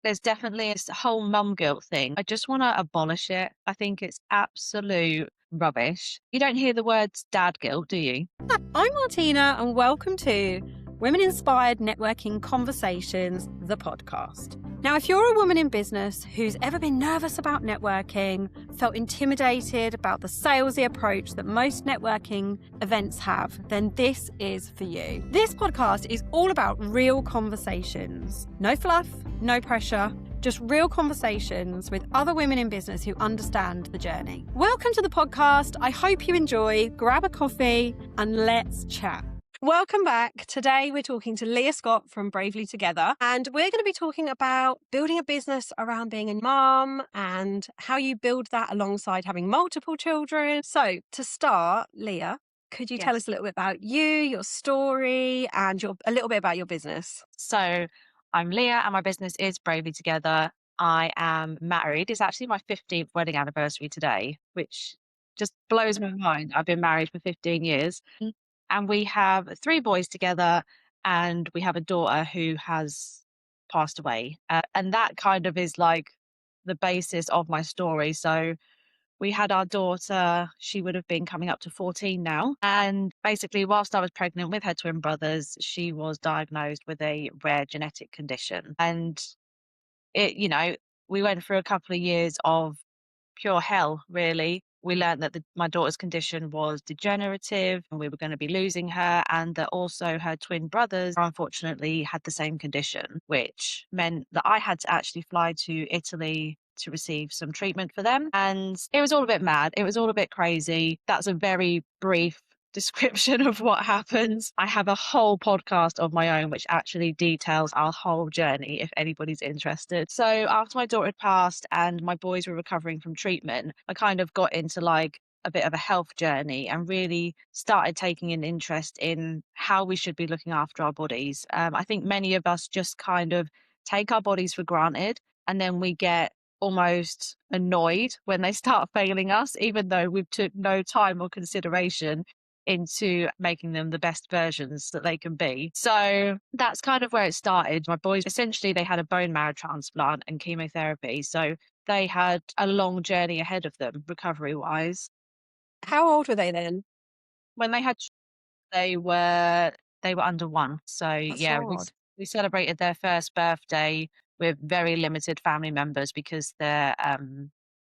There's definitely this whole mum guilt thing. I just want to abolish it. I think it's absolute rubbish. You don't hear the words dad guilt, do you? I'm Martina, and welcome to Women Inspired Networking Conversations, the podcast. Now, if you're a woman in business who's ever been nervous about networking, felt intimidated about the salesy approach that most networking events have, then this is for you. This podcast is all about real conversations. No fluff, no pressure. Just real conversations with other women in business who understand the journey. Welcome to the podcast. I hope you enjoy. Grab a coffee and let's chat. Welcome back. Today we're talking to Leah Scott from Bravely Together, and we're going to be talking about building a business around being a mum and how you build that alongside having multiple children. So to start, Leah, could you tell us a little bit about you, your story, and a little bit about your business? So I'm Leah and my business is Bravely Together. I am married. It's actually my 15th wedding anniversary today, which just blows my mind. I've been married for 15 years. And we have 3 boys together, and we have a daughter who has passed away. And that kind of is like the basis of my story. So we had our daughter, she would have been coming up to 14 now. And basically, whilst I was pregnant with her twin brothers, she was diagnosed with a rare genetic condition. And we went through a couple of years of pure hell, really. We learned that my daughter's condition was degenerative and we were going to be losing her, and that also her twin brothers unfortunately had the same condition, which meant that I had to actually fly to Italy to receive some treatment for them. And it was all a bit mad. It was all a bit crazy. That's a very brief description of what happens. I have a whole podcast of my own which actually details our whole journey if anybody's interested. So after my daughter had passed and my boys were recovering from treatment, I kind of got into like a bit of a health journey and really started taking an interest in how we should be looking after our bodies. I think many of us just kind of take our bodies for granted, and then we get almost annoyed when they start failing us, even though we've took no time or consideration into making them the best versions that they can be. So that's kind of where it started. My boys, essentially, they had a bone marrow transplant and chemotherapy. So they had a long journey ahead of them, recovery wise. How old were they then? When they had, they were under 1. So That's yeah, hard. we celebrated their first birthday with very limited family members because their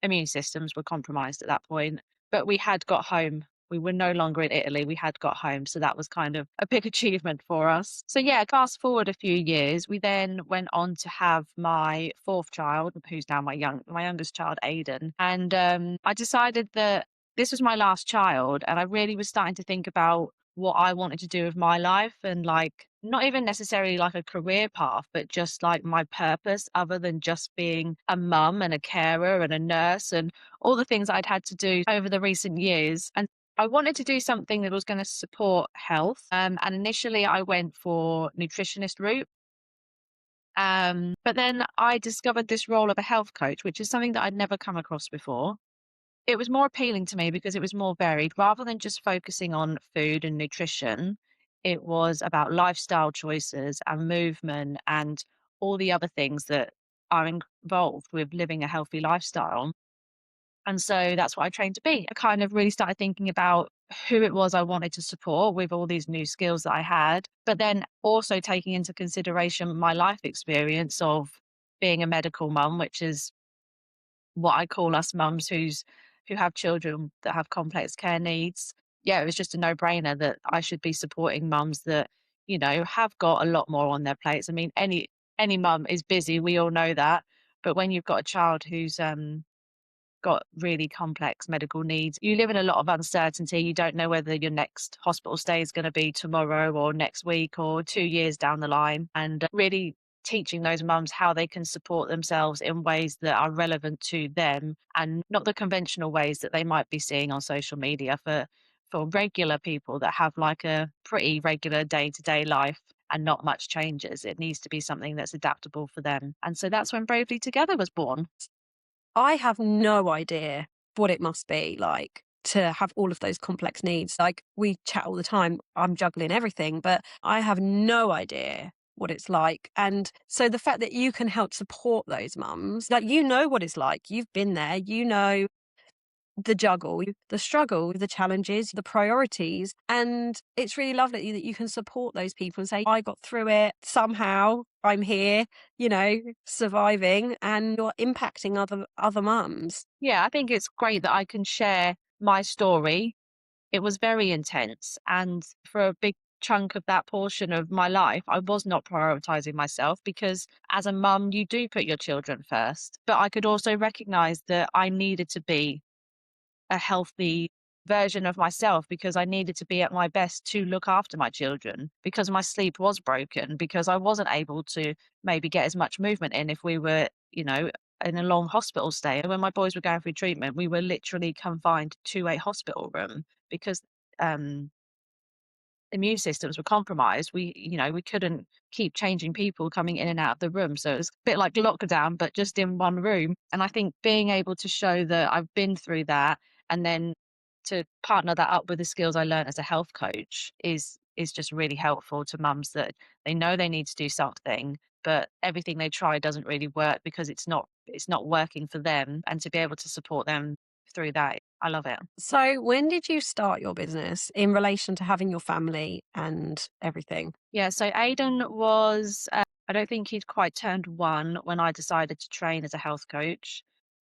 immune systems were compromised at that point. But we had got home. We were no longer in Italy. We had got home. So that was kind of a big achievement for us. So yeah, fast forward a few years, we then went on to have my 4th child, who's now my youngest child, Aiden. And I decided that this was my last child, and I really was starting to think about what I wanted to do with my life, and like not even necessarily like a career path, but just like my purpose other than just being a mum and a carer and a nurse and all the things I'd had to do over the recent years. And I wanted to do something that was going to support health. And initially I went for nutritionist route. But then I discovered this role of a health coach, which is something that I'd never come across before. It was more appealing to me because it was more varied. Rather than just focusing on food and nutrition, it was about lifestyle choices and movement and all the other things that are involved with living a healthy lifestyle. And so that's what I trained to be. I kind of really started thinking about who it was I wanted to support with all these new skills that I had, but then also taking into consideration my life experience of being a medical mum, which is what I call us mums who have children that have complex care needs. Yeah, it was just a no-brainer that I should be supporting mums that, have got a lot more on their plates. I mean, any mum is busy, we all know that. But when you've got a child who's got really complex medical needs, you live in a lot of uncertainty. You don't know whether your next hospital stay is going to be tomorrow or next week or 2 years down the line. And really teaching those mums how they can support themselves in ways that are relevant to them and not the conventional ways that they might be seeing on social media for regular people that have like a pretty regular day-to-day life and not much changes. It needs to be something that's adaptable for them. And so that's when Bravely Together was born. I have no idea what it must be like to have all of those complex needs. Like, we chat all the time. I'm juggling everything, but I have no idea what it's like. And so the fact that you can help support those mums, like, you know what it's like. You've been there, you know the juggle, the struggle, the challenges, the priorities. And it's really lovely that you can support those people and say, I got through it somehow. I'm here, surviving, and you're impacting other mums. Yeah, I think it's great that I can share my story. It was very intense, and for a big chunk of that portion of my life, I was not prioritizing myself because as a mum, you do put your children first. But I could also recognize that I needed to be a healthy version of myself because I needed to be at my best to look after my children because my sleep was broken, because I wasn't able to maybe get as much movement in if we were, in a long hospital stay. When my boys were going through treatment, we were literally confined to a hospital room because um immune systems were compromised. We couldn't keep changing people coming in and out of the room. So it was a bit like lockdown, but just in one room. And I think being able to show that I've been through that and then to partner that up with the skills I learned as a health coach is just really helpful to mums that they know they need to do something, but everything they try doesn't really work because it's not working for them. And to be able to support them through that, I love it. So, when did you start your business in relation to having your family and everything? Yeah, so Aidan was, I don't think he'd quite turned 1 when I decided to train as a health coach.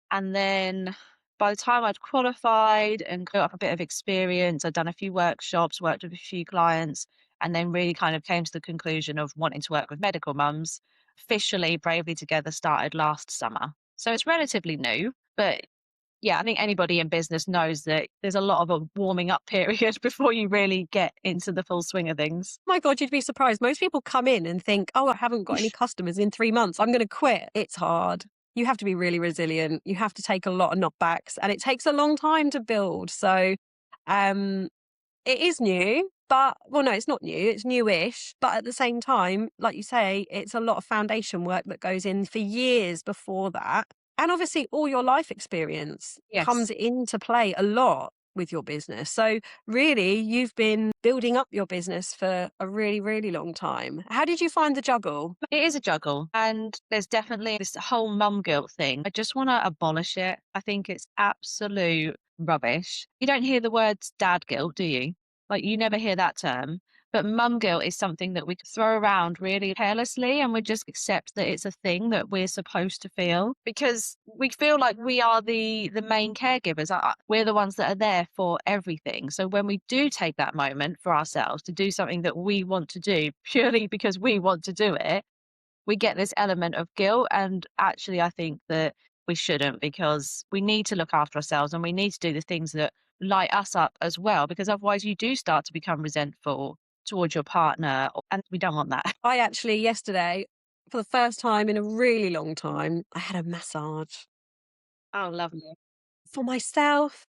And then by the time I'd qualified and got up a bit of experience, I'd done a few workshops, worked with a few clients, and then really kind of came to the conclusion of wanting to work with medical mums. Officially, Bravely Together started last summer. So it's relatively new, but yeah, I think anybody in business knows that there's a lot of a warming up period before you really get into the full swing of things. My God, you'd be surprised. Most people come in and think, oh, I haven't got any customers in 3 months. I'm going to quit. It's hard. You have to be really resilient. You have to take a lot of knockbacks, and it takes a long time to build. So, um, it is new, but well, no, it's not new. It's newish. But at the same time, like you say, it's a lot of foundation work that goes in for years before that. And obviously, all your life experience comes Yes. into play a lot with your business. So, really, you've been building up your business for a really, really long time. How did you find the juggle? It is a juggle, and there's definitely this whole mum guilt thing. I just want to abolish it. I think it's absolute rubbish. You don't hear the words dad guilt, do you? Like, you never hear that term. But mum guilt is something that we can throw around really carelessly, and we just accept that it's a thing that we're supposed to feel because we feel like we are the main caregivers. We're the ones that are there for everything. So when we do take that moment for ourselves to do something that we want to do purely because we want to do it, we get this element of guilt. And actually, I think that we shouldn't because we need to look after ourselves and we need to do the things that light us up as well, because otherwise you do start to become resentful towards your partner. And we don't want that. I actually, yesterday, for the first time in a really long time, I had a massage Oh, lovely. for myself,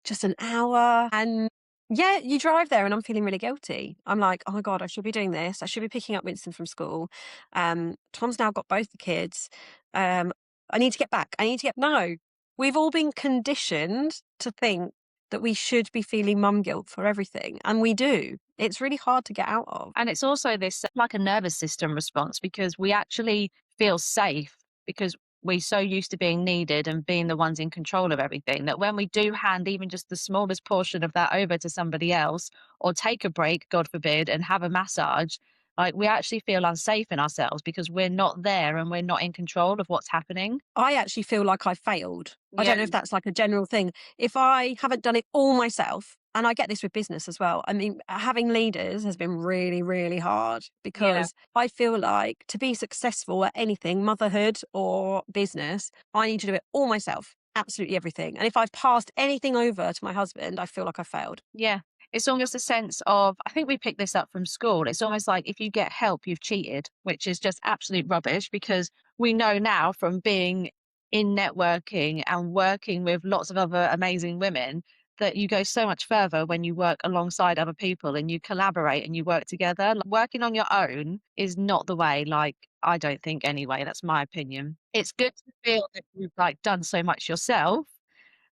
just an hour. And yeah, you drive there and I'm feeling really guilty. I'm like, oh my God, I should be doing this. I should be picking up Winston from school. Tom's now got both the kids. Um, I need to get back. No, we've all been conditioned to think that we should be feeling mum guilt for everything. And we do. It's really hard to get out of. And it's also this like a nervous system response because we actually feel safe because we're so used to being needed and being the ones in control of everything that when we do hand even just the smallest portion of that over to somebody else or take a break, God forbid, and have a massage, like we actually feel unsafe in ourselves because we're not there and we're not in control of what's happening. I actually feel like I failed. I Yeah. don't know if that's like a general thing. If I haven't done it all myself, and I get this with business as well. I mean, having leaders has been really, really hard Yeah. because I feel like to be successful at anything, motherhood or business, I need to do it all myself, absolutely everything. And if I've passed anything over to my husband, I feel like I failed. Yeah. It's almost a sense of, I think we picked this up from school. It's almost like if you get help, you've cheated, which is just absolute rubbish because we know now from being in networking and working with lots of other amazing women that you go so much further when you work alongside other people and you collaborate and you work together. Like, working on your own is not the way, like, I don't think anyway. That's my opinion. It's good to feel that you've like done so much yourself.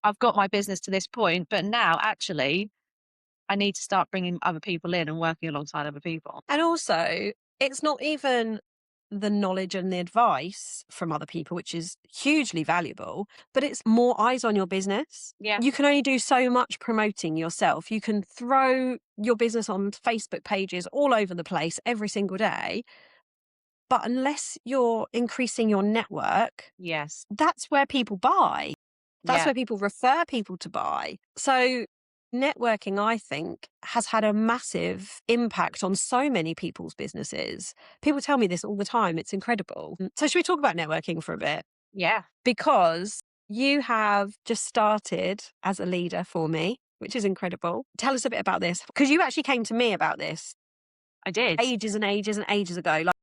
I've got my business to this point, but now actually I need to start bringing other people in and working alongside other people. And also, It's not even the knowledge and the advice from other people, which is hugely valuable, but it's more eyes on your business. Yeah. You can only do so much promoting yourself. You can throw your business on Facebook pages all over the place every single day, but unless you're increasing your network, Yes. that's where people buy. That's Yeah. where people refer people to buy. So networking, I think, has had a massive impact on so many people's businesses. People tell me this all the time. It's incredible. So should we talk about networking for a bit? Yeah. Because you have just started as a leader for me, which is incredible. Tell us a bit about this, because you actually came to me about this I did. ages and ages and ages ago, like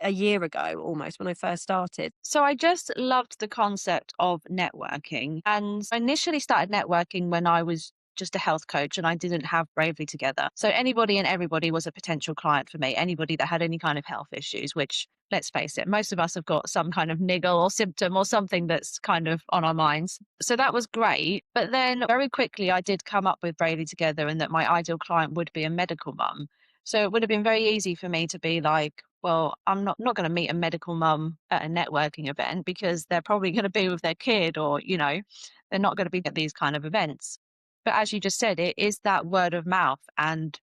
a year ago almost, when I first started. So I just loved the concept of networking. And I initially started networking when I was just a health coach and I didn't have Bravely Together. So anybody and everybody was a potential client for me, anybody that had any kind of health issues, which, let's face it, most of us have got some kind of niggle or symptom or something that's kind of on our minds. So that was great. But then very quickly I did come up with Bravely Together and that my ideal client would be a medical mum. So it would have been very easy for me to be like, well, I'm not going to meet a medical mum at a networking event because they're probably going to be with their kid or, they're not going to be at these kind of events. But as you just said, it is that word of mouth and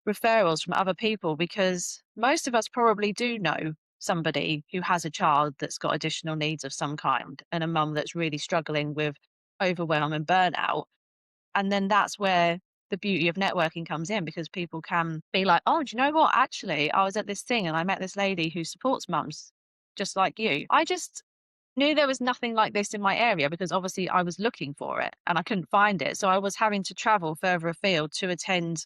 referrals from other people because most of us probably do know somebody who has a child that's got additional needs of some kind and a mum that's really struggling with overwhelm and burnout. And then that's where the beauty of networking comes in because people can be like, oh, do you know what? Actually, I was at this thing and I met this lady who supports mums just like you. I just knew there was nothing like this in my area because obviously I was looking for it and I couldn't find it. So I was having to travel further afield to attend.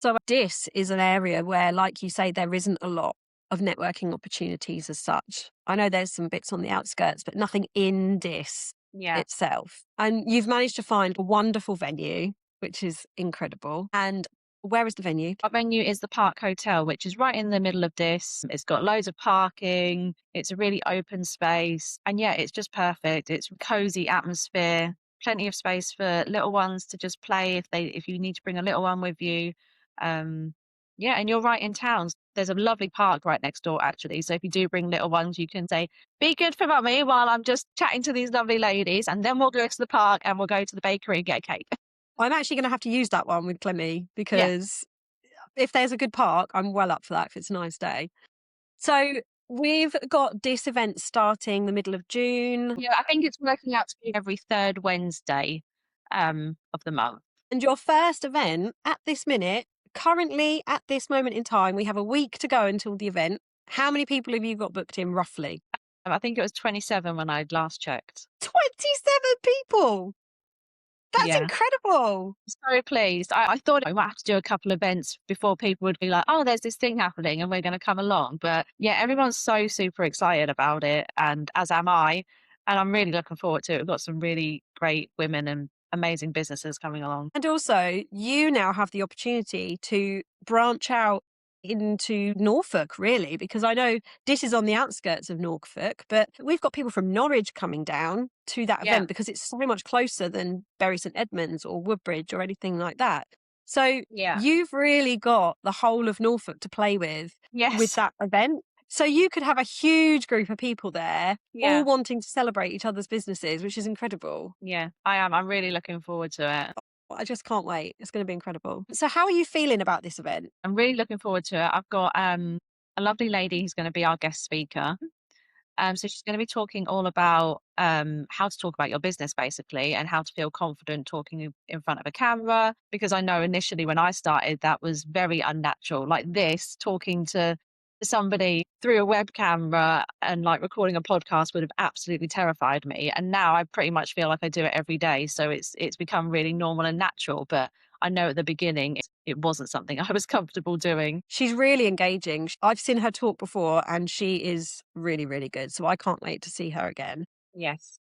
So this is an area where, like you say, there isn't a lot of networking opportunities as such. I know there's some bits on the outskirts, but nothing in this Yeah. itself. And you've managed to find a wonderful venue, which is incredible. And where is the venue? Our venue is the Park Hotel, which is right in the middle of this. It's got loads of parking. It's a really open space. And yeah, it's just perfect. It's cozy atmosphere, plenty of space for little ones to just play if you need to bring a little one with you. Um, yeah, and you're right in town. There's a lovely park right next door, actually. So if you do bring little ones, you can say, be good for mummy while I'm just chatting to these lovely ladies. And then we'll go to the park and we'll go to the bakery and get a cake. I'm actually going to have to use that one with Clemmy Yeah. because if there's a good park, I'm well up for that if it's a nice day. So we've got this event starting the middle of June. Yeah, I think it's working out to be every third Wednesday of the month. And your first event at this minute, currently at this moment in time, we have a week to go until the event. How many people have you got booked in roughly? I think it was 27 when I last checked. 27 people. That's Yeah. incredible. So pleased. I thought I might have to do a couple events before people would be like, oh, there's this thing happening and we're going to come along. But yeah, everyone's so super excited about it. And as am I. And I'm really looking forward to it. We've got some really great women and amazing businesses coming along. And also, you now have the opportunity to branch out into Norfolk, really, because I know this is on the outskirts of Norfolk, but we've got people from Norwich coming down to that Yeah. event because it's so much closer than Bury St Edmunds or Woodbridge or anything like that. So Yeah. you've really got the whole of Norfolk to play with Yes. that event. So you could have a huge group of people there, all Yeah. wanting to celebrate each other's businesses, which is incredible. Yeah, I am. I'm really looking forward to it. I just can't wait. It's going to be incredible. So, how are you feeling about this event? I'm really looking forward to it. I've got a lovely lady who's going to be our guest speaker. So she's going to be talking all about how to talk about your business, basically, and how to feel confident talking in front of a camera. Because I know initially when I started, that was very unnatural. Like this, talking to somebody through a web camera and like recording a podcast would have absolutely terrified me. And now I pretty much feel like I do it every day. So it's become really normal and natural. But I know at the beginning it wasn't something I was comfortable doing. She's really engaging. I've seen her talk before and she is really, really good. So, I can't wait to see her again. Yes.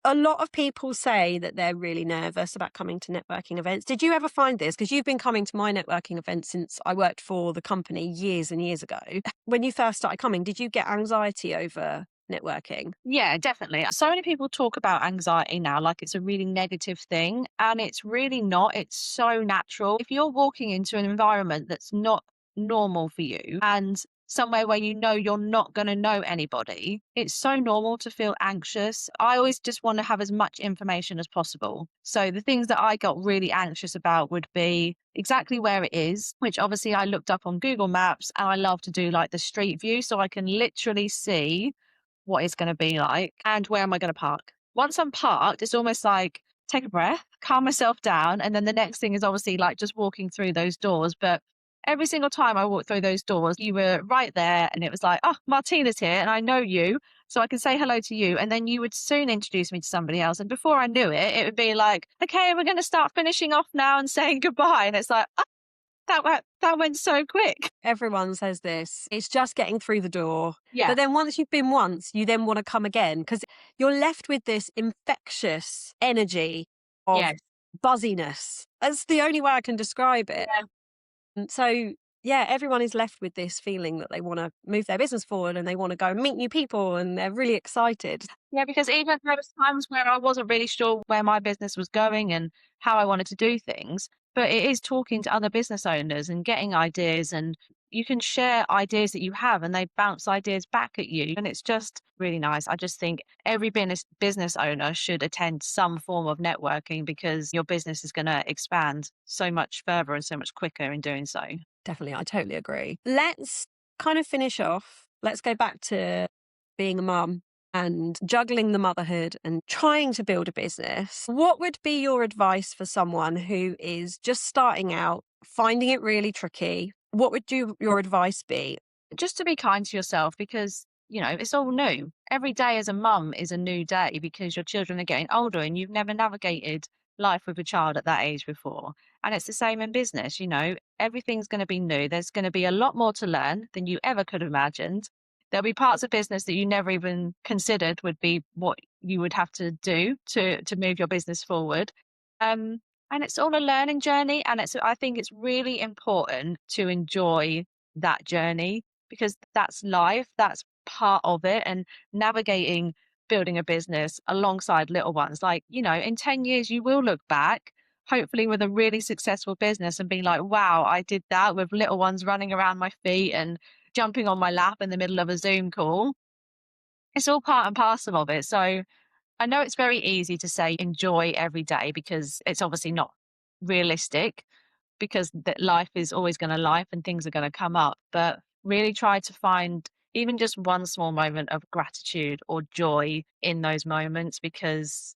A lot of people say that they're really nervous about coming to networking events. Did you ever find this? Because you've been coming to my networking events since I worked for the company years and years ago. When you first started coming, did you get anxiety over networking? Yeah, definitely. So many people talk about anxiety now like it's a really negative thing, and it's really not. It's so natural. If you're walking into an environment that's not normal for you and somewhere where you know you're not going to know anybody, it's so normal to feel anxious. I always just want to have as much information as possible. So the things that I got really anxious about would be exactly where it is, which obviously I looked up on Google Maps, and I love to do like the street view so I can literally see what it's going to be like and where am I going to park. Once I'm parked, it's almost like take a breath, calm myself down. And then the next thing is obviously like just walking through those doors. But every single time I walked through those doors, you were right there. And it was like, oh, Martina's here and I know you. So I can say hello to you. And then you would soon introduce me to somebody else. And before I knew it, it would be like, okay, we're going to start finishing off now and saying goodbye. And it's like, oh, that went so quick. Everyone says this. It's just getting through the door. Yeah. But then once you've been once, you then want to come again because you're left with this infectious energy of Yes. buzziness. That's the only way I can describe it. Yeah. And so, yeah, everyone is left with this feeling that they want to move their business forward and they want to go and meet new people and they're really excited. Yeah, because even there was times where I wasn't really sure where my business was going and how I wanted to do things. But it is talking to other business owners and getting ideas, and you can share ideas that you have and they bounce ideas back at you. And it's just really nice. I just think every business owner should attend some form of networking because your business is going to expand so much further and so much quicker in doing so. Definitely. I totally agree. Let's kind of finish off. Let's go back to being a mum and juggling the motherhood and trying to build a business. What would be your advice for someone who is just starting out, finding it really tricky? What would your advice be? Just to be kind to yourself because, it's all new. Every day as a mum is a new day because your children are getting older and you've never navigated life with a child at that age before. And it's the same in business, everything's going to be new. There's going to be a lot more to learn than you ever could have imagined. There'll be parts of business that you never even considered would be what you would have to do to move your business forward. And it's all a learning journey. And I think it's really important to enjoy that journey because that's life, that's part of it. And navigating building a business alongside little ones, like, in 10 years, you will look back, hopefully with a really successful business and be like, wow, I did that with little ones running around my feet and jumping on my lap in the middle of a Zoom call. It's all part and parcel of it. So I know it's very easy to say enjoy every day because it's obviously not realistic because that life is always going to life and things are going to come up. But really try to find even just one small moment of gratitude or joy in those moments because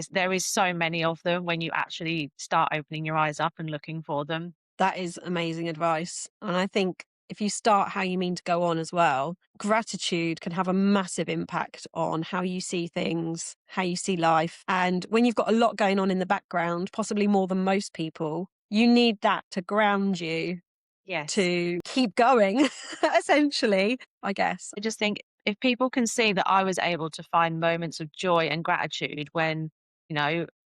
there is so many of them when you actually start opening your eyes up and looking for them. That is amazing advice. And I think if you start how you mean to go on as well, gratitude can have a massive impact on how you see things, how you see life. And when you've got a lot going on in the background, possibly more than most people, you need that to ground you. Yes. To keep going, essentially, I guess. I just think if people can see that I was able to find moments of joy and gratitude when,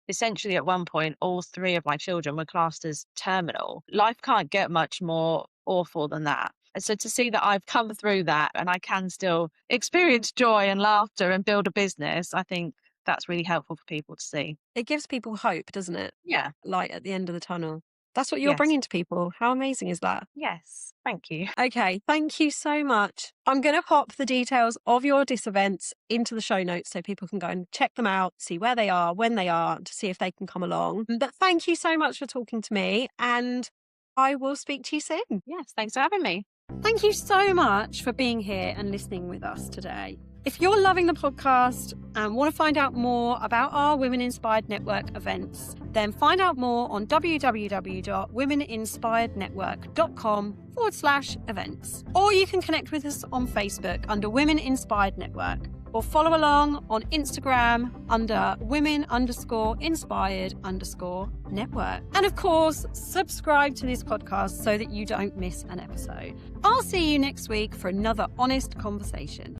essentially at one point, all three of my children were classed as terminal. Life can't get much more awful than that. And so to see that I've come through that and I can still experience joy and laughter and build a business, I think that's really helpful for people to see. It gives people hope, doesn't it? Yeah. Light at the end of the tunnel. That's what you're Yes. bringing to people. How amazing is that? Yes. Thank you. Okay, thank you so much. I'm going to pop the details of your DIS events into the show notes so people can go and check them out, see where they are, when they are, to see if they can come along. But thank you so much for talking to me, and I will speak to you soon. Yes, thanks for having me. Thank you so much for being here and listening with us today. If you're loving the podcast and want to find out more about our Women Inspired Network events, then find out more on www.womeninspirednetwork.com/events. Or you can connect with us on Facebook under Women Inspired Network, or follow along on Instagram under women_inspired_network. And of course, subscribe to this podcast so that you don't miss an episode. I'll see you next week for another honest conversation.